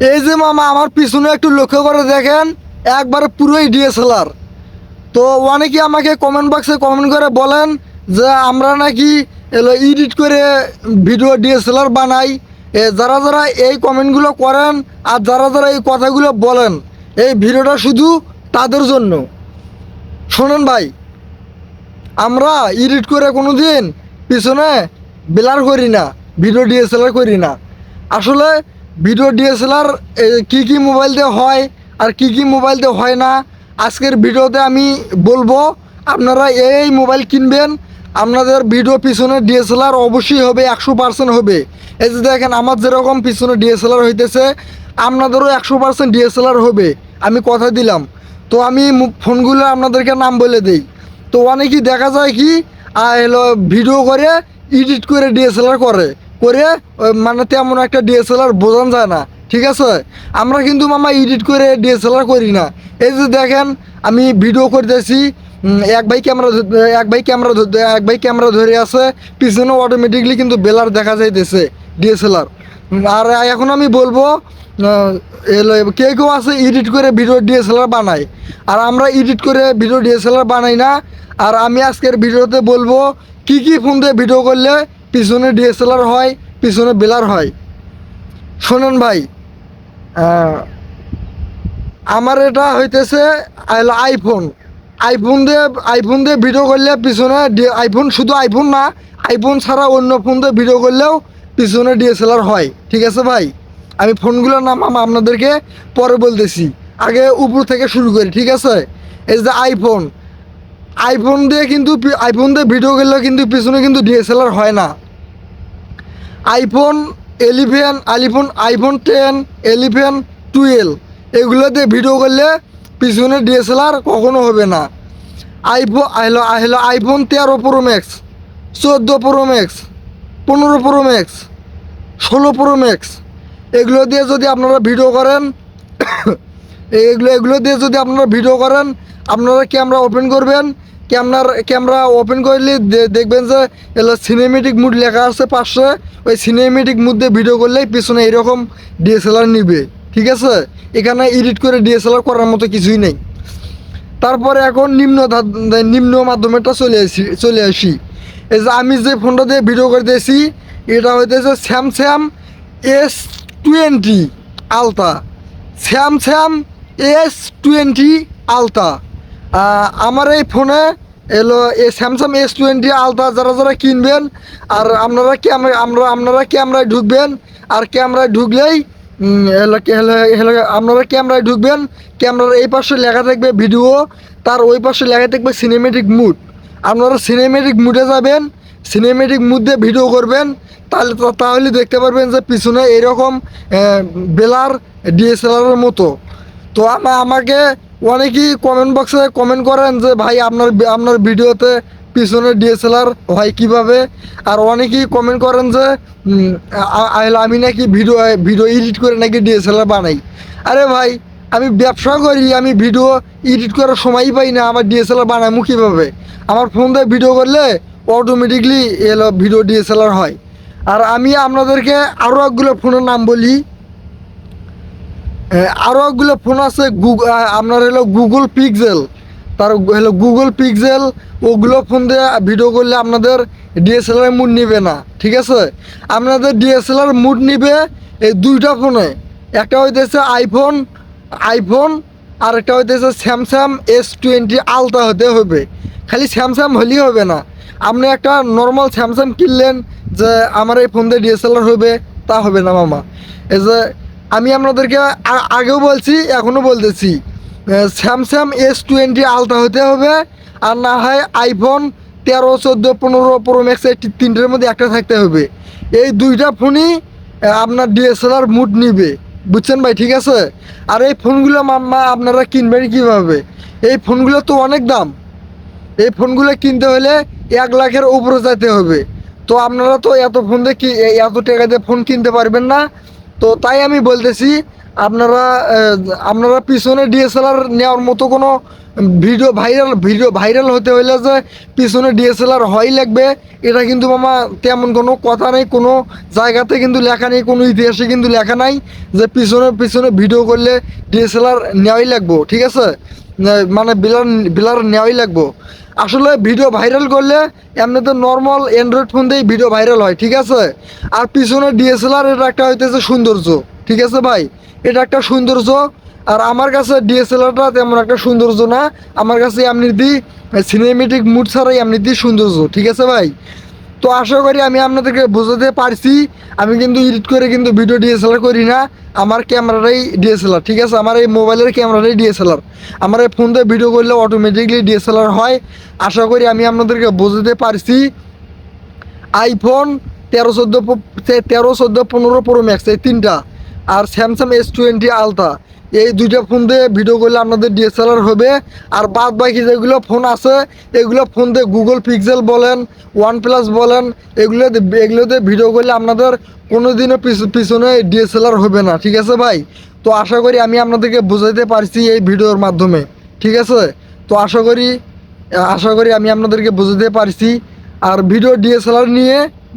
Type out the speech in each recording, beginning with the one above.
এই যে মামা আমার পিছনে একটু লক্ষ্য করে দেখেন, একবারে পুরোই ডিএসএলআর। তো অনেকে আমাকে কমেন্ট বক্সে কমেন্ট করে বলেন যে আমরা নাকি এলো এডিট করে ভিডিও ডিএসএলআর বানাই। যারা যারা এই কমেন্টগুলো করেন আর যারা যারা এই কথাগুলো বলেন, এই ভিডিওটা শুধু তাদের জন্য। শোনেন ভাই, আমরা এডিট করে কোনো দিন পিছনে ব্লার করি না, ভিডিও ডিএসএলআর করি না। আসলে ভিডিও ডিএসএলআর কী কী মোবাইল দিয়ে হয় আর কি কি মোবাইল দিয়ে হয় না, আজকের ভিডিওতে আমি বলবো। আপনারা এই মোবাইল কিনবেন, আপনাদের ভিডিও পিছনে ডিএসএলআর অবশ্যই হবে, 100% হবে। এই যে দেখেন আমার যেরকম পিছনে ডিএসএলআর হইতেছে, আপনাদেরও 100% ডিএসএলআর হবে, আমি কথা দিলাম। তো আমি ফোনগুলো আপনাদেরকে নাম বলে দিই। তো অনেকেই দেখা যায় কি হলো ভিডিও করে এডিট করে ডিএসএলআর করে করে মানে তেমন একটা ডিএসএলআর বোঝান যায় না, ঠিক আছে। আমরা কিন্তু মামা এডিট করে ডিএসএলআর করি না। এই যে দেখেন আমি ভিডিও করতেছি, এক ভাই ক্যামেরা ধরে আছে, পিছনে অটোমেটিকলি কিন্তু বেলার দেখা যাইতেছে ডিএসএলআর। আর এখন আমি বলবো কেউ কেউ আছে এডিট করে ভিডিও ডিএসএলআর বানায়, আর আমরা এডিট করে ভিডিও ডিএসএলআর বানাই না। আর আমি আজকের ভিডিওতে বলবো কি কি ফোন দিয়ে ভিডিও করলে পিছনে ডিএসএলআর হয়, পিছনে বেলার হয়। শোনেন ভাই, আমার এটা হইতেছে আইফোন। আইফোন দিয়ে ভিডিও করলে পিছনে আইফোন, শুধু আইফোন না, আইফোন ছাড়া অন্য ফোন দিয়ে ভিডিও করলেও পিছনে ডিএসএলআর হয়, ঠিক আছে ভাই। আমি ফোনগুলোর নাম আপনাদেরকে পরে বলতেছি, আগে উপর থেকে শুরু করি, ঠিক আছে। এই যে আইফোন দিয়ে ভিডিও করলেও কিন্তু পিছনে কিন্তু ডিএসএলআর হয় না। আইফোন 11, আইফোন 10, 11, 12 এগুলোতে ভিডিও করলে পিছনে ডিএসএলআর কখনো হবে না। IPhone 13 pro max, 14 pro max, 15 pro max, 16 pro max এগুলো দিয়ে যদি আপনারা ভিডিও করেন এগুলো দিয়ে যদি আপনারা ভিডিও করেন, আপনারা ক্যামেরা ওপেন করবেন। ক্যামেরা ওপেন করলে দেখবেন যে এগুলো সিনেমেটিক মুড লেখা আছে পাশে, ওই সিনেমেটিক মুড দিয়ে ভিডিও করলেই পিছনে এরকম ডিএসএলআর নিবে, ঠিক আছে। এখানে এডিট করে ডিএসএলআর করার মতো কিছুই নেই। তারপরে এখন নিম্ন মাধ্যমেরটা চলে আসি। এই যে আমি যে ফোনটা দিয়ে ভিডিও করতেছি, এটা হইতেছে Samsung S20 ultra. Samsung S20 ultra. আমার এই ফোনে এলো এই স্যামসাং S20 আলট্রা যারা যারা কিনবেন, আর আপনারা ক্যামেরায় ঢুকবেন, আর ক্যামেরায় ঢুকলেই আপনারা ক্যামেরায় ঢুকবেন, ক্যামেরার এই পাশে লেখা থাকবে ভিডিও, তার ওই পাশে লেখা থাকবে সিনেমেটিক মুড। আপনারা সিনেমেটিক মুডে যাবেন, সিনেমেটিক মুড দিয়ে ভিডিও করবেন, তাহলে দেখতে পারবেন যে পিছনে এরকম বেলার ডিএসএলআরের মতো। তো আমাকে অনেকেই কমেন্ট বক্সে কমেন্ট করেন যে ভাই আপনার ভিডিওতে পিছনে ডিএসএলআর হয় কিভাবে। আর অনেকেই কমেন্ট করেন যে আমি নাকি ভিডিও এডিট করে নাকি ডিএসএলআর বানাই। আরে ভাই, আমি ব্যবসা করি, আমি ভিডিও এডিট করার সময়ই পাই না, আমার ডিএসএলআর বানাবো কীভাবে? আমার ফোন দিয়ে ভিডিও করলে অটোমেটিকলি ভিডিও ডিএসএলআর হয়। আর আমি আপনাদেরকে আরও একগুলো ফোনের নাম বলি। আরও একগুলো ফোন আছে আপনার গুগল পিক্সেল, তার গুগল পিক্সেল। ওগুলো ফোন দিয়ে ভিডিও করলে আপনাদের ডিএসএলআর মুড নিবে না, ঠিক আছে। আপনাদের ডিএসএলআর মুড নিবে এই দুইটা ফোনে, একটা হইতেছে আইফোন আর একটা হইতেছে স্যামসাং S20 আলট্রা হতে হবে। খালি স্যামসাং হলেই হবে না, আপনি একটা নর্মাল স্যামসাং কিনলেন যে আমার এই ফোন দিয়ে ডিএসএলআর হবে, তা হবে না মামা। এই যে আমি আপনাদেরকে আগেও বলছি, এখনও বলতেছি, স্যামসাং S20 আলট্রা হতে হবে, আর না হয় আইফোন 13, 14, 15 প্রো ম্যাক্স, এই তিনটের মধ্যে একটা থাকতে হবে। এই দুইটা ফোনই আপনার ডিএসএলআর মুড নিবে, বুঝছেন ভাই, ঠিক আছে। আর এই ফোনগুলো মাম্মা আপনারা কিনবেন কীভাবে? এই ফোনগুলো তো অনেক দাম, এই ফোনগুলো কিনতে হলে 1 লাখের উপরে যেতে হবে। তো আপনারা তো এত টাকা দিয়ে ফোন কিনতে পারবেন না। তো তাই আমি বলতেছি, আপনারা আপনারা পিছনে ডিএসএলআর নেওয়ার মতো কোনো ভিডিও ভাইরাল হতে হইলে যে পিছনে ডিএসএলআর হয় লাগবে, এটা কিন্তু মামা তেমন কোনো কথা নেই, কোনো জায়গাতে কিন্তু লেখা নেই, কোনো ইতিহাসে কিন্তু লেখা নাই যে পিছনে পিছনে ভিডিও করলে ডিএসএলআর নেওয়াই লাগবো, ঠিক আছে? মানে বিলার নেওয়াই লাগবো। আসলে ভিডিও ভাইরাল করলে এমনি তো নর্মাল অ্যান্ড্রয়েড ফোন দিয়েই ভিডিও ভাইরাল হয়, ঠিক আছে? আর পিছনে ডিএসএলআর এটা একটা হইতেছে সৌন্দর্য, ঠিক আছে ভাই? এটা একটা সৌন্দর্য। আর আমার কাছে ডিএসএলআরটা তেমন একটা সৌন্দর্য না, আমার কাছে এমনিতেই সিনেমেটিক মুড ছাড়াই এমনিতেই সৌন্দর্য, ঠিক আছে ভাই? তো আশা করি আমি আপনাদেরকে বোঝাতে পারছি। আমি কিন্তু এডিট করে কিন্তু ভিডিও ডিএসএলআর করি না, আমার ক্যামেরাটাই ডিএসএলআর, ঠিক আছে? আমার এই মোবাইলের ক্যামেরাটাই ডিএসএলআর। আমার এই ফোন দিয়ে ভিডিও করলে অটোমেটিকলি ডিএসএলআর হয়। আশা করি আমি আপনাদেরকে বোঝাতে পারছি। আইফোন 13, 14, 15 প্রো ম্যাক্স এই তিনটা, আর স্যামসাং S20 আলট্রা, এই দুইটা ফোন দিয়ে ভিডিও করলে আপনাদের ডিএসএলআর হবে। আর বাদ বাকি যেগুলো ফোন আছে এগুলো ফোন দিয়ে গুগল পিক্সেল বলেন, OnePlus বলেন, এগুলোতে ভিডিও করলে আপনাদের কোনোদিনও পিছনে ডিএসএলআর হবে না, ঠিক আছে ভাই? তো আশা করি আমি আপনাদেরকে বোঝাতে পারছি এই ভিডিওর মাধ্যমে, ঠিক আছে? তো আশা করি আমি আপনাদেরকে বোঝাতে পারছি। আর ভিডিও ডিএসএলআর নিয়ে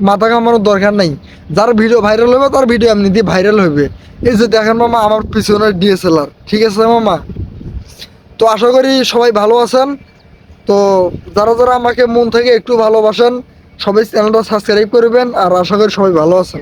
মাথা ঘামানোর দরকার নাই। যার ভিডিও ভাইরাল হবে তার ভিডিও এমনিতেই ভাইরাল হবে। এই যে দেখেন মামা আমার পিছনে ডিএসএলআর, ঠিক আছে মামা? তো আশা করি সবাই ভালো আছেন। তো যারা যারা আমাকে মন থেকে একটু ভালোবাসেন সবাই চ্যানেলটা সাবস্ক্রাইব করবেন, আর আশা করি সবাই ভালো আছেন।